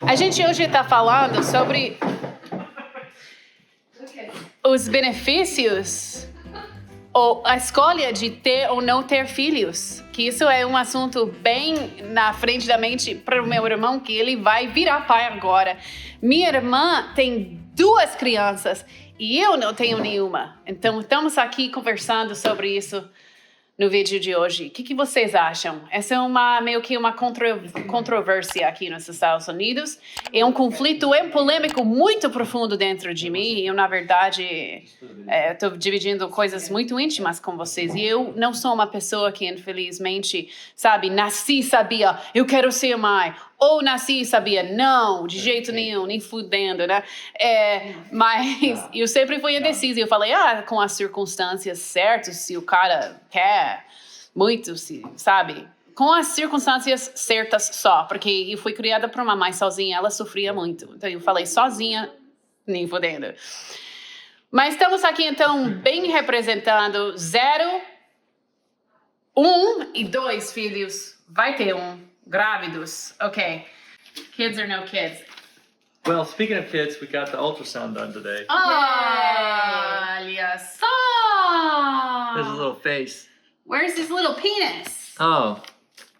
A gente hoje está falando sobre os benefícios ou a escolha de ter ou não ter filhos. Que isso é um assunto bem na frente da mente para o meu irmão, que ele vai virar pai agora. Minha irmã tem 2 crianças e eu não tenho nenhuma. Então, estamos aqui conversando sobre isso no vídeo de hoje. O que vocês acham? Essa é meio que uma controvérsia aqui nos Estados Unidos. É um conflito, é um polêmico muito profundo dentro de mim. Eu, na verdade, estou dividindo coisas muito íntimas com vocês. E eu não sou uma pessoa que, infelizmente, sabe, nasci e sabia, eu quero ser mãe. Ou nasci e sabia, não, de jeito nenhum, nem fudendo, né? Mas eu sempre fui indecisa. Eu falei, com as circunstâncias certas, se o cara quer muito, sabe? Com as circunstâncias certas só. Porque eu fui criada por uma mãe sozinha, ela sofria muito. Então eu falei, sozinha, nem fudendo. Mas estamos aqui, então, bem representando 0, 1 e 2 filhos. Vai ter um. Grávidos. Okay. Kids or no kids? Well, speaking of kids, we got the ultrasound done today. Olha só! There's a little face. Where's his little penis? Oh,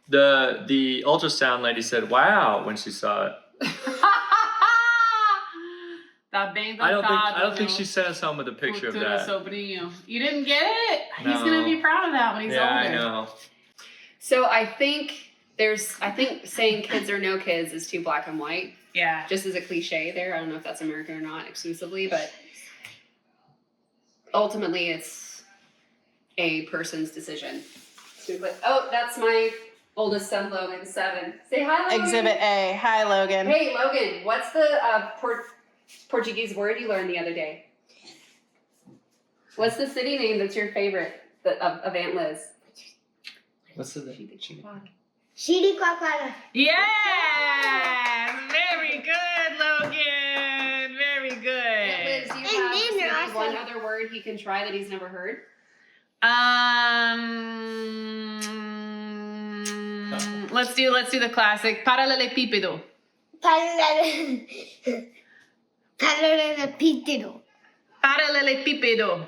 the ultrasound lady said, "Wow," when she saw it. Tá bem I dotado, don't think she sent us home with a picture of futuro that. sobrinho. You didn't get it? No. He's gonna be proud of that when he's older. I know. So I think saying kids or no kids is too black and white. Yeah. Just as a cliche there. I don't know if that's American or not exclusively, but ultimately it's a person's decision. Oh, that's my oldest son, Logan, 7. Say hi, Logan. Exhibit A. Hi, Logan. Hey, Logan, what's the Portuguese word you learned the other day? What's the city name that's your favorite of Aunt Liz? What's the Chiriquaquara. Yes! Very good, Logan. Very good. Aunt Liz, do you have maybe one other word he can try that he's never heard? Let's do the classic. Paralelepípedo. Paralelepípedo. Paralelepípedo.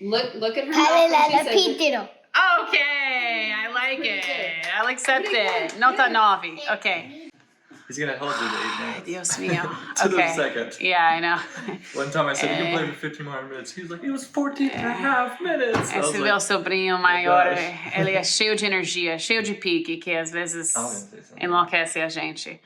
Look at her. Paralelepípedo. Okay, I like it. I'll accept it. Nota 9. Okay. He's gonna hold you to 8 minutes. Dios mío. To the Okay. second. Yeah, I know. One time I said, you can play for 15 more minutes. He was like, it was 14 and a half minutes. I was Esse like, meu sobrinho maior, gosh. ele é cheio de energia, cheio de pique, que às vezes I was gonna say something. enlouquece a gente.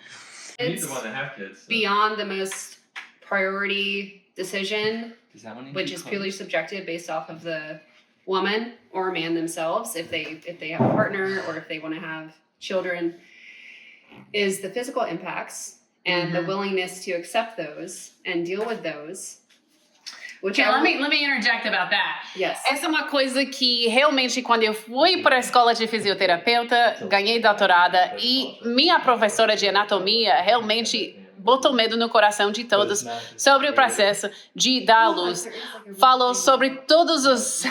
He's the one that have kids. So. Beyond the most priority decision, Does that one which is purely subjective based off of the woman or man themselves, if they have a partner or if they want to have children, is the physical impacts and the willingness to accept those and deal with those. Which Okay, let me interject about that. Yes. Essa é uma coisa que realmente, quando eu fui para a escola de fisioterapeuta, ganhei doutorada e minha professora de anatomia realmente botou medo no coração de todos sobre o processo de dar à luz. Falou sobre todos os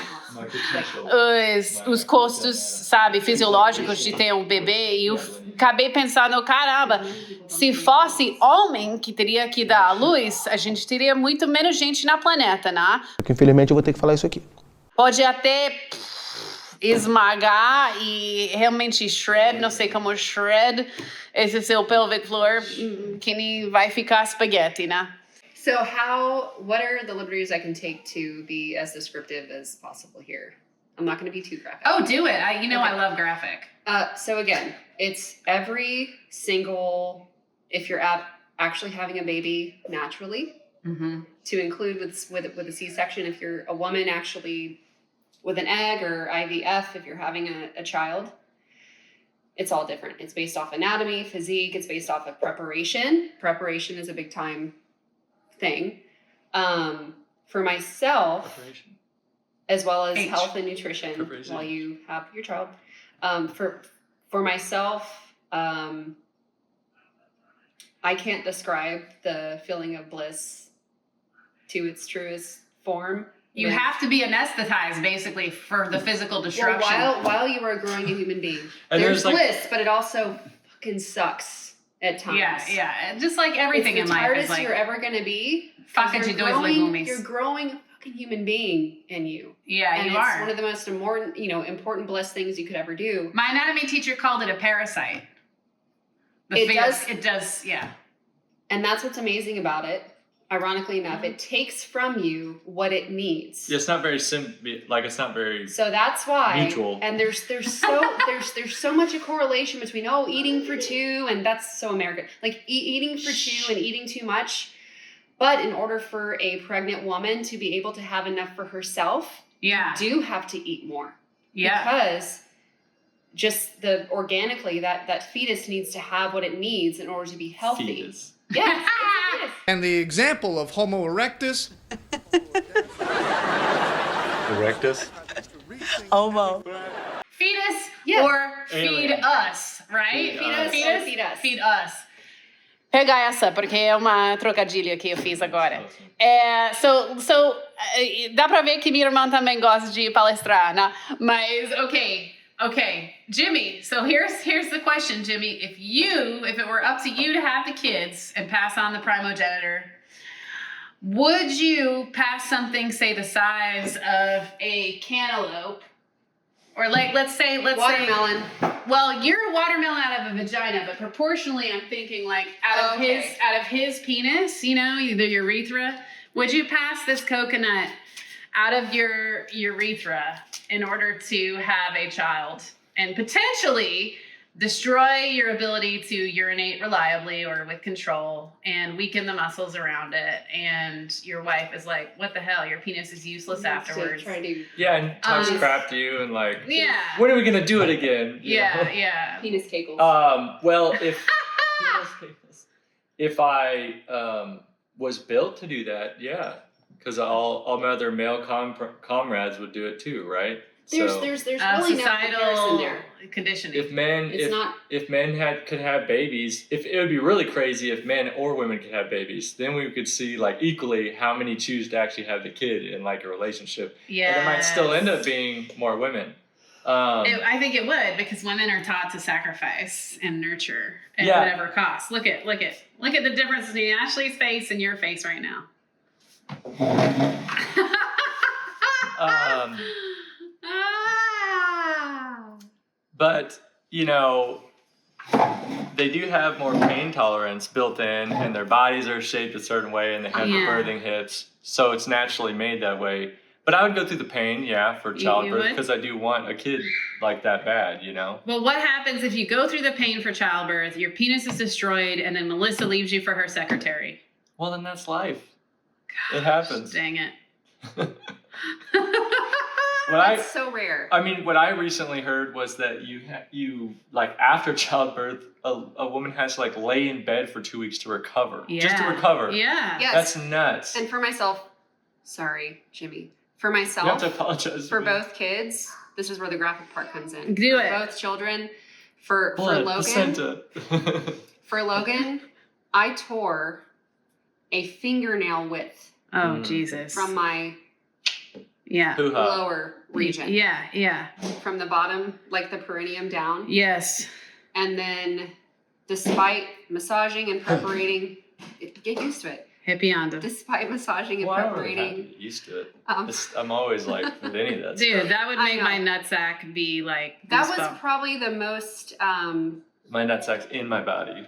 custos, sabe, fisiológicos de ter um bebê, e eu acabei pensando, caramba, se fosse homem que teria que dar à luz, a gente teria muito menos gente na planeta, né? Infelizmente eu vou ter que falar isso aqui. Pode até esmagar e realmente shred, não sei como shred, esse seu pelvic floor, que nem vai ficar espaguete, né? So what are the liberties I can take to be as descriptive as possible here? I'm not going to be too graphic. Oh, do it. I love graphic. So again, it's every single, if you're actually having a baby naturally, to include with a C-section, if you're a woman actually with an egg or IVF, if you're having a child, it's all different. It's based off anatomy, physique, it's based off of preparation. Preparation is a big time thing. For myself, as well as health and nutrition while you have your child. For myself, I can't describe the feeling of bliss to its truest form You have to be anesthetized, basically, for the physical disruption. Well, while you are growing a human being, And there's there's, bliss, but it also fucking sucks at times. Yeah. Just like everything in It's life the is hardest like, you're ever gonna be. fucking You're you dois legumes. You're growing a fucking human being in you. Yeah, and you it's are. one of the most important, blessed things you could ever do. My anatomy teacher called it a parasite. It does, yeah. And that's what's amazing about it. Ironically enough, it takes from you what it needs. It's not very it's not very. So that's why. Mutual. And there's so much a correlation between eating for two, and that's so American. Like eating for two and eating too much. But in order for a pregnant woman to be able to have enough for herself, you do have to eat more. Yeah. Because just organically that fetus needs to have what it needs in order to be healthy. Fetus. Yes. And the example of Homo erectus. Erectus? Homo. Fetus Yes. or feed Alien. us, right? Feed us. Fetus or feed us. Feed us. Pega essa, porque é uma trocadilha que eu fiz agora. Dá pra ver que minha irmã também gosta de palestrar, né? Mas, okay, Jimmy. So here's the question, Jimmy. If it were up to you to have the kids and pass on the primogenitor, would you pass something, say, the size of a cantaloupe, or let's say Watermelon. Well, you're a watermelon out of a vagina, but proportionally, I'm thinking like out of his penis, the urethra. Would you pass this coconut out of your urethra in order to have a child and potentially destroy your ability to urinate reliably or with control and weaken the muscles around it? And your wife is like, what the hell? Your penis is useless afterwards. Yeah, and talks crap to you and like, Yeah. when are we gonna do it again? You know? Yeah. Penis kegels. Well, if I was built to do that, yeah, because all my other male comrades would do it too, right? There's really no comparison societal there. conditioning. If men could have babies, if it would be really crazy if men or women could have babies, then we could see like equally how many choose to actually have the kid in like a relationship. Yeah, and it might still end up being more women. I think it would, because women are taught to sacrifice and nurture at Yeah. whatever cost. Look at the difference between Ashley's face and your face right now. But, they do have more pain tolerance built in, and their bodies are shaped a certain way, and they have the birthing hips, so it's naturally made that way. But I would go through the pain, for childbirth, because I do want a kid like that bad, Well, what happens if you go through the pain for childbirth, your penis is destroyed, and then Melissa leaves you for her secretary? Well, then that's life. It happens. Dang it. That's so rare. I mean, what I recently heard was that you like after childbirth, a woman has to like lay in bed for 2 weeks to recover. Yeah. Just to recover. Yeah. Yes. That's nuts. And for myself, sorry, Jimmy. For You have myself, to apologize. for both kids, this is where the graphic part comes in. Do For it. both children. For Blood, Logan, placenta. for Logan, I tore a fingernail width Oh, Jesus. from my Yeah. Hoo-ha. lower region. Yeah. From the bottom, like the perineum down. Yes. And then, despite massaging and preparating, get used to it. Hippie onda. Despite massaging and Well, I don't really have to preparating, get used to it. um, I'm always like with any of that Dude, stuff. that would I make know. my nutsack be like that was goosebump. probably the most My nutsack's in my body.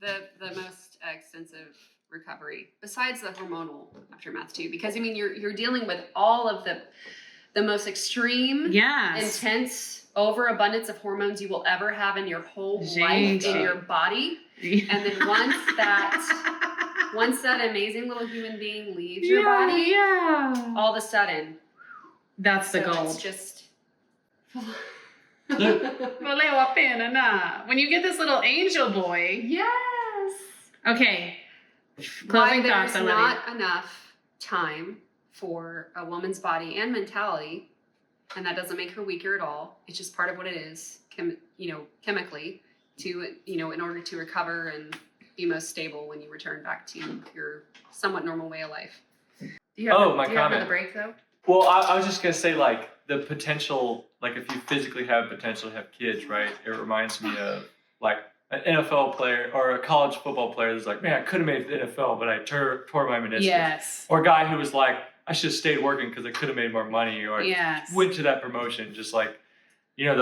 the most extensive recovery, besides the hormonal aftermath too, because I mean you're dealing with all of the most extreme, Yes. intense overabundance of hormones you will ever have in your whole life in your body, and then once that amazing little human being leaves your body, Yeah. all of a sudden, That's the so gold. it's just. Valeu a pena, nah. When you get this little angel boy. Yes. Okay. Why Closing thoughts, there's Olivia. not enough time for a woman's body and mentality, and that doesn't make her weaker at all. It's just part of what it is, chemically, to in order to recover and be most stable when you return back to your somewhat normal way of life. Do you have my do you have comment. the break though? Well, I was just gonna say, like, the potential, like, if you physically have potential to have kids, right? It reminds me of, like, an NFL player or a college football player that's like, man, I could have made the NFL, but I tore my meniscus. Yes. Or a guy who was like, I should have stayed working because I could have made more money, or went to that promotion. Just like, you know,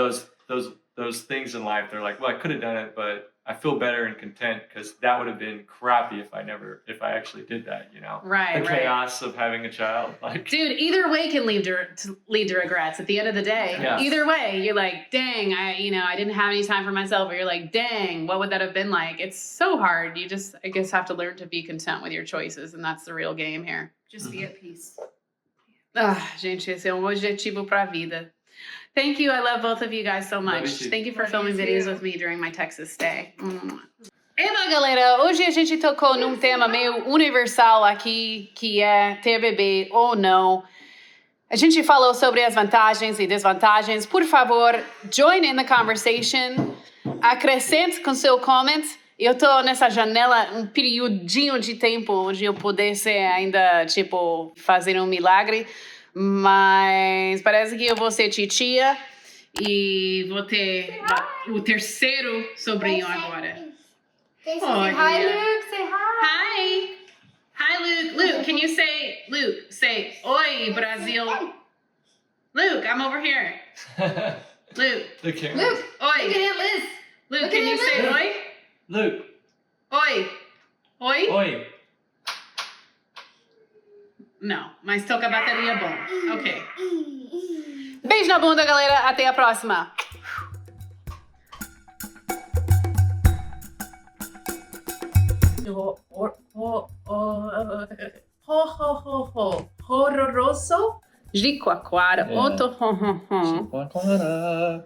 those things in life. They're like, well, I could have done it, but I feel better and content because that would have been crappy if I actually did that, you know? Right, the chaos of having a child. Like, dude, either way can lead to regrets at the end of the day. Yeah. Either way, you're like, dang, I didn't have any time for myself. Or you're like, dang, what would that have been like? It's so hard. You just, I guess, have to learn to be content with your choices. And that's the real game here. Just be at peace. Gente, esse é objetivo pra vida. Thank you. I love both of you guys so much. Thank you for filming videos with me during my Texas stay. Eba, galera, hoje a gente tocou num tema meio universal aqui, que é ter bebê ou não. A gente falou sobre as vantagens e desvantagens. Por favor, join in the conversation. Acrescente com seu comment. Eu tô nessa janela um periodinho de tempo onde eu pudesse ainda, tipo, fazer um milagre. Mas parece que eu vou ser titia e vou ter o terceiro sobrinho agora. Say hi, Luke. Say hi. Hi. Hi, Luke. Luke, can you say, oi, Brasil. Luke, I'm over here. Luke. the camera. Luke, Oi. look at Aunt Liz. Luke, Look can at you say Liz. oi? Luke. Oi. Oi? Oi. Não, mas toca a bateria bom. Ok. Beijo na bunda, galera. Até a próxima. Horroroso. Jiquaquara. É. Outro.